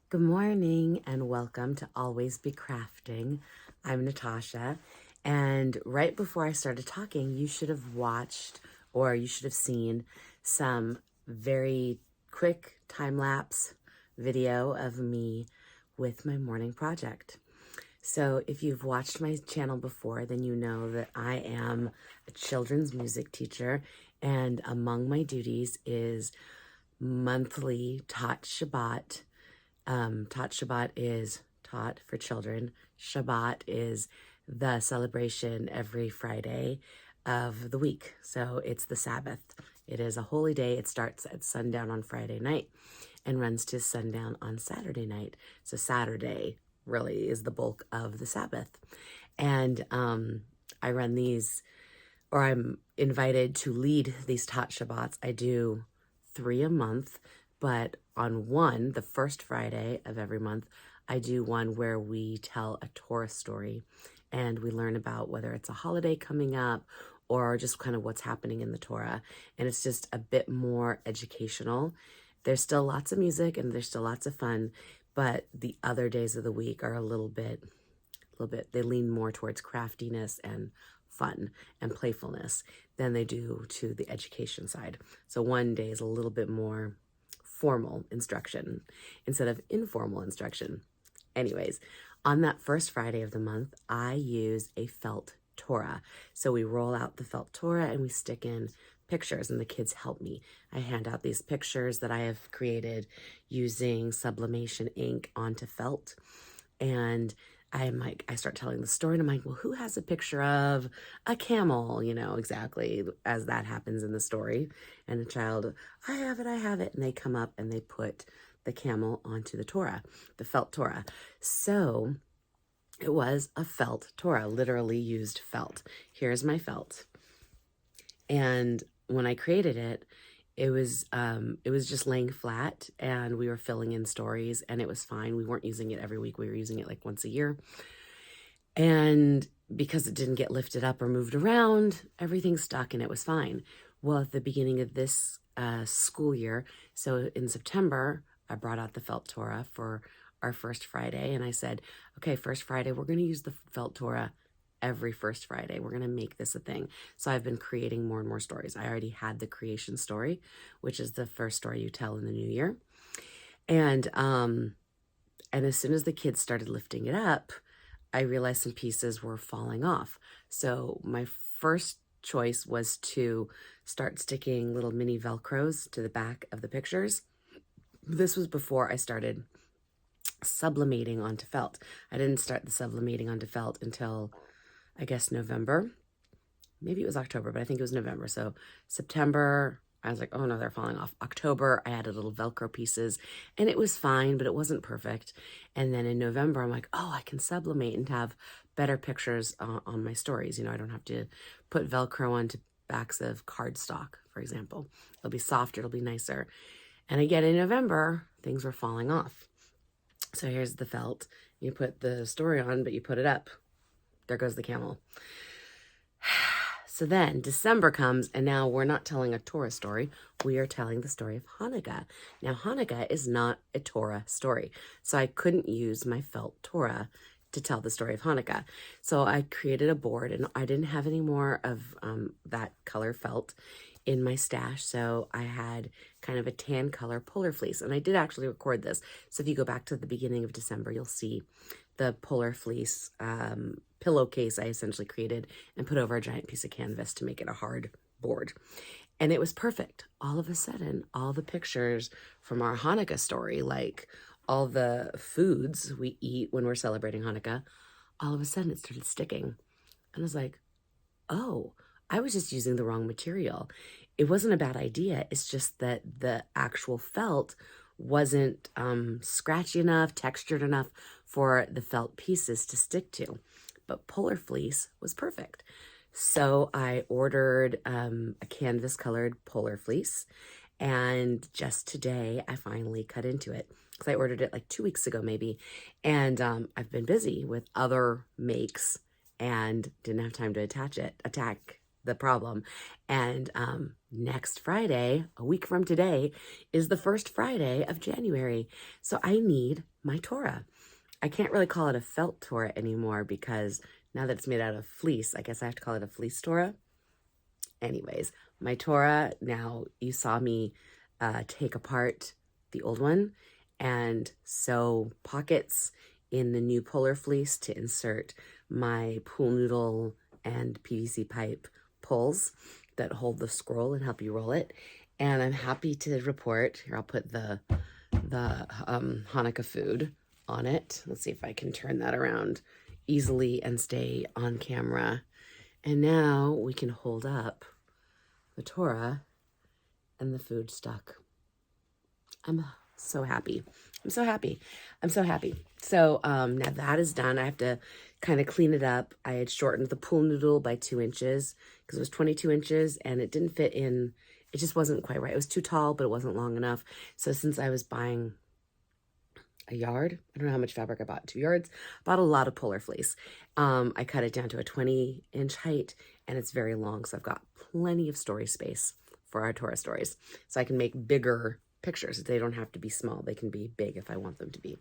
Good morning and welcome to Always Be Crafting. I'm Natasha, and right before I started talking, you should have watched or you should have seen some very quick time-lapse video of me with my morning project. So if you've watched my channel before, then you know that I am a children's music teacher, and among my duties is monthly Tot Shabbat. Tot Shabbat is Tot for children. Shabbat is the celebration every Friday of the week. So it's the Sabbath. It is a holy day. It starts at sundown on Friday night and runs to sundown on Saturday night. So Saturday really is the bulk of the Sabbath. And I run these, or I'm invited to lead these Tot Shabbats. I do 3 a month. But on one, the first Friday of every month, I do one where we tell a Torah story and we learn about whether it's a holiday coming up or just kind of what's happening in the Torah. And it's just a bit more educational. There's still lots of music and there's still lots of fun, but the other days of the week are a little bit, they lean more towards craftiness and fun and playfulness than they do to the education side. So one day is a little bit more formal instruction instead of informal instruction. Anyways, on that first Friday of the month, I use a Felt Torah. So we roll out the Felt Torah and we stick in pictures, and the kids help me. I hand out these pictures that I have created using sublimation ink onto felt, and I start telling the story, and I'm like, well, who has a picture of a camel? You know, exactly as that happens in the story. And the child, I have it. And they come up and they put the camel onto the Torah, the Felt Torah. So it was a Felt Torah, literally used felt. Here's my felt. And when I created it, it was just laying flat, and we were filling in stories, and it was fine. We weren't using it every week. We were using it like once a year. And because it didn't get lifted up or moved around, everything stuck and it was fine. Well, at the beginning of this school year, so in September, I brought out the Felt Torah for our first Friday, and I said, okay, first Friday, we're going to use the Felt Torah every first Friday. We're going to make this a thing. So I've been creating more and more stories. I already had the creation story, which is the first story you tell in the new year. And as soon as the kids started lifting it up, I realized some pieces were falling off. So my first choice was to start sticking little mini Velcros to the back of the pictures. This was before I started sublimating onto felt. I didn't start the sublimating onto felt until, I guess, November. Maybe it was October, but I think it was November. So September, I was like, oh no, they're falling off. October, I added little Velcro pieces and it was fine, but it wasn't perfect. And then in November, I'm like, oh, I can sublimate and have better pictures on my stories. You know, I don't have to put Velcro onto backs of cardstock, for example. It'll be softer, it'll be nicer. And again, in November, things were falling off. So here's the felt. You put the story on, but you put it up. There goes the camel. So then December comes, and now we're not telling a Torah story. We are telling the story of Hanukkah. Now, Hanukkah is not a Torah story, so I couldn't use my Felt Torah to tell the story of Hanukkah. So I created a board, and I didn't have any more of that color felt. in my stash. So I had kind of a tan color Polar Fleece, and I did actually record this. So if you go back to the beginning of December, you'll see the Polar Fleece pillowcase I essentially created and put over a giant piece of canvas to make it a hard board. And it was perfect. All of a sudden, all the pictures from our Hanukkah story, like all the foods we eat when we're celebrating Hanukkah, all of a sudden it started sticking. And I was like, oh, I was just using the wrong material. It wasn't a bad idea. It's just that the actual felt wasn't scratchy enough, textured enough for the felt pieces to stick to. But Polar Fleece was perfect. So I ordered a canvas colored Polar Fleece, and just today I finally cut into it because I ordered it like 2 weeks ago maybe, and I've been busy with other makes and didn't have time to attack the problem. And next Friday, a week from today, is the first Friday of January. So I need my Torah. I can't really call it a felt Torah anymore because now that it's made out of fleece, I guess I have to call it a fleece Torah. Anyways, my Torah, now you saw me take apart the old one and sew pockets in the new Polar Fleece to insert my pool noodle and PVC pipe pulls that hold the scroll and help you roll it. And I'm happy to report, here I'll put the Hanukkah food on it. Let's see if I can turn that around easily and stay on camera. And now we can hold up the Torah and the food stuck. I'm so happy. I'm so happy. I'm so happy. So now that is done. I have to kind of clean it up. I had shortened the pool noodle by 2 inches because it was 22 inches and it didn't fit in. It just wasn't quite right. It was too tall, but it wasn't long enough. So since I was buying a yard, I don't know how much fabric I bought, 2 yards, bought a lot of Polar Fleece. I cut it down to a 20-inch height and it's very long. So I've got plenty of story space for our Torah stories. So I can make bigger pictures. They don't have to be small. They can be big if I want them to be.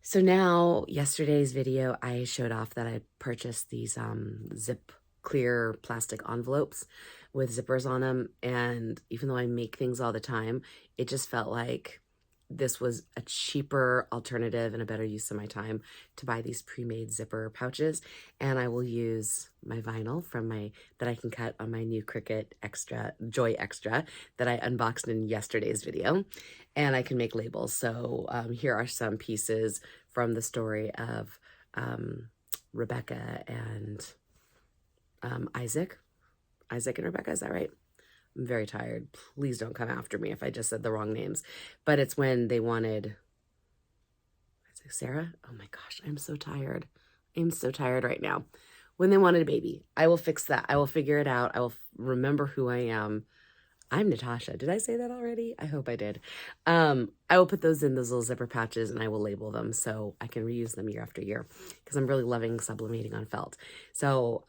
So now, yesterday's video, I showed off that I purchased these zip clear plastic envelopes with zippers on them. And even though I make things all the time, it just felt like this was a cheaper alternative and a better use of my time to buy these pre-made zipper pouches. And I will use my vinyl from that I can cut on my new Cricut Joy Extra that I unboxed in yesterday's video. And I can make labels. So here are some pieces from the story of Rebecca and Isaac and Rebecca, is that right? I'm very tired. Please don't come after me if I just said the wrong names. But it's when they wanted Sarah. Oh my gosh, I'm so tired. I'm so tired right now. When they wanted a baby. I will fix that. I will figure it out. I will remember who I am. I'm Natasha. Did I say that already? I hope I did. I will put those in those little zipper pouches and I will label them so I can reuse them year after year because I'm really loving sublimating on felt. So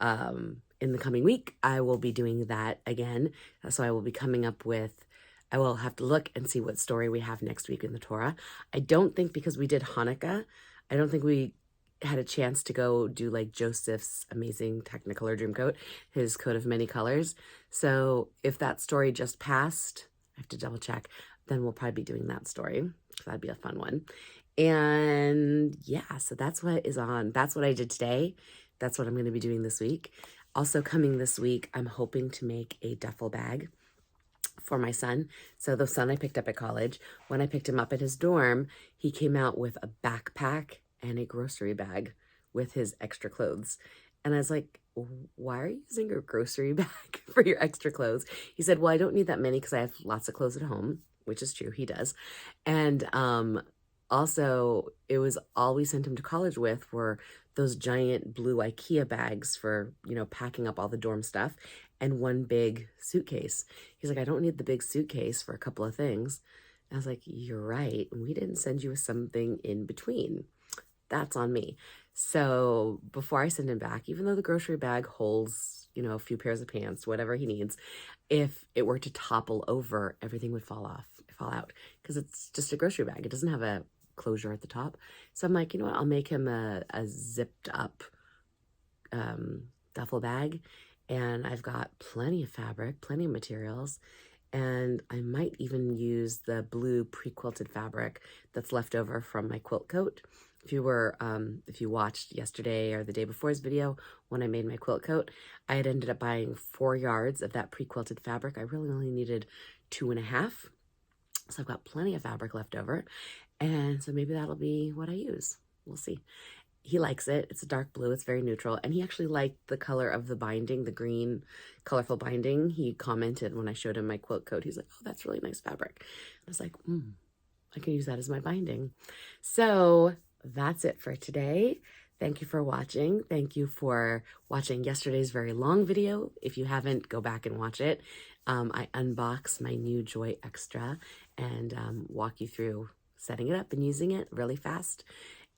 in the coming week, I will be doing that again. So I will be coming up with, I will have to look and see what story we have next week in the Torah. I don't think because we did Hanukkah, I don't think we had a chance to go do like Joseph's amazing Technicolor Dreamcoat, his coat of many colors. So if that story just passed, I have to double check, then we'll probably be doing that story. So that'd be a fun one. And yeah, so that's what is on. That's what I did today. That's what I'm going to be doing this week. Also coming this week, I'm hoping to make a duffel bag for my son. So the son I picked up at college, when I picked him up at his dorm, he came out with a backpack and a grocery bag with his extra clothes. And I was like, why are you using your grocery bag for your extra clothes? He said, well, I don't need that many because I have lots of clothes at home, which is true. He does. And also, it was all we sent him to college with were those giant blue IKEA bags for, packing up all the dorm stuff and one big suitcase. He's like, I don't need the big suitcase for a couple of things. And I was like, you're right. We didn't send you something in between. That's on me. So before I send him back, even though the grocery bag holds, a few pairs of pants, whatever he needs, if it were to topple over, everything would fall out because it's just a grocery bag. It doesn't have a closure at the top. So I'm like, you know what? I'll make him a zipped up duffel bag and I've got plenty of fabric, plenty of materials, and I might even use the blue pre-quilted fabric that's left over from my quilt coat. If you watched yesterday or the day before's video when I made my quilt coat, I had ended up buying 4 yards of that pre-quilted fabric. I really only needed 2.5. So I've got plenty of fabric left over. And so maybe that'll be what I use. We'll see. He likes it. It's a dark blue. It's very neutral. And he actually liked the color of the binding, the green, colorful binding. He commented when I showed him my quilt coat. He's like, oh, that's really nice fabric. I was like, I can use that as my binding. So that's it for today. Thank you for watching. Thank you for watching yesterday's very long video. If you haven't, go back and watch it. I unbox my new Joy Extra and walk you through setting it up and using it really fast.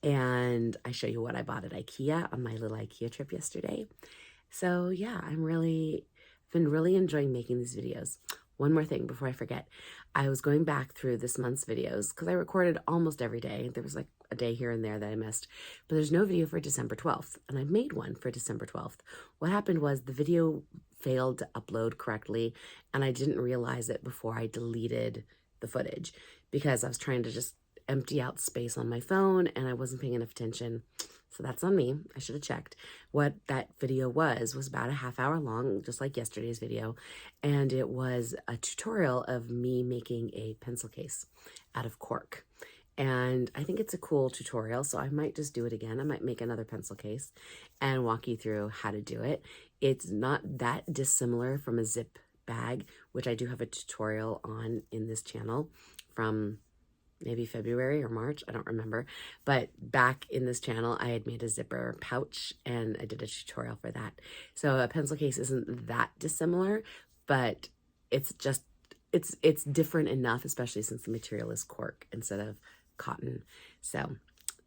And I show you what I bought at IKEA on my little IKEA trip yesterday. So yeah, I've been really enjoying making these videos. One more thing before I forget. I was going back through this month's videos because I recorded almost every day. There was like a day here and there that I missed, but there's no video for December 12th, and I made one for December 12th. What happened was the video failed to upload correctly, and I didn't realize it before I deleted the footage because I was trying to just empty out space on my phone and I wasn't paying enough attention. So that's on me. I should have checked. What that video was about a half hour long, just like yesterday's video. And it was a tutorial of me making a pencil case out of cork. And I think it's a cool tutorial, so I might just do it again. I might make another pencil case and walk you through how to do it. It's not that dissimilar from a zip bag, which I do have a tutorial on in this channel from maybe February or March, I don't remember. But back in this channel, I had made a zipper pouch and I did a tutorial for that. So a pencil case isn't that dissimilar, but it's just, it's different enough, especially since the material is cork instead of cotton. So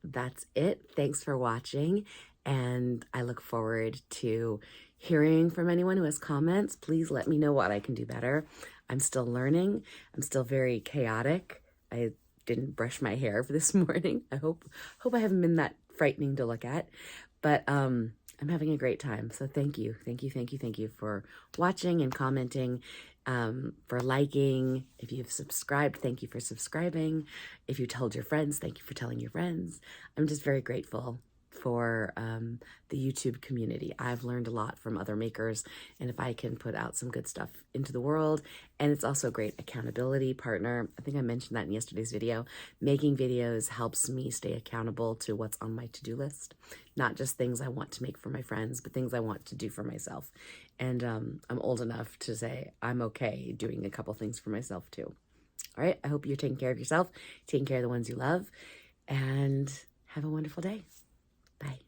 that's it. Thanks for watching. And I look forward to hearing from anyone who has comments. Please let me know what I can do better. I'm still learning. I'm still very chaotic. I didn't brush my hair for this morning. I hope I haven't been that frightening to look at, but I'm having a great time. So thank you for watching and commenting, for liking. If you've subscribed, thank you for subscribing. If you told your friends, thank you for telling your friends. I'm just very grateful for the YouTube community. I've learned a lot from other makers, and if I can put out some good stuff into the world, and it's also a great accountability partner. I think I mentioned that in yesterday's video. Making videos helps me stay accountable to what's on my to-do list, not just things I want to make for my friends, but things I want to do for myself. And I'm old enough to say I'm okay doing a couple things for myself too. All right, I hope you're taking care of yourself, taking care of the ones you love, and have a wonderful day. Bye.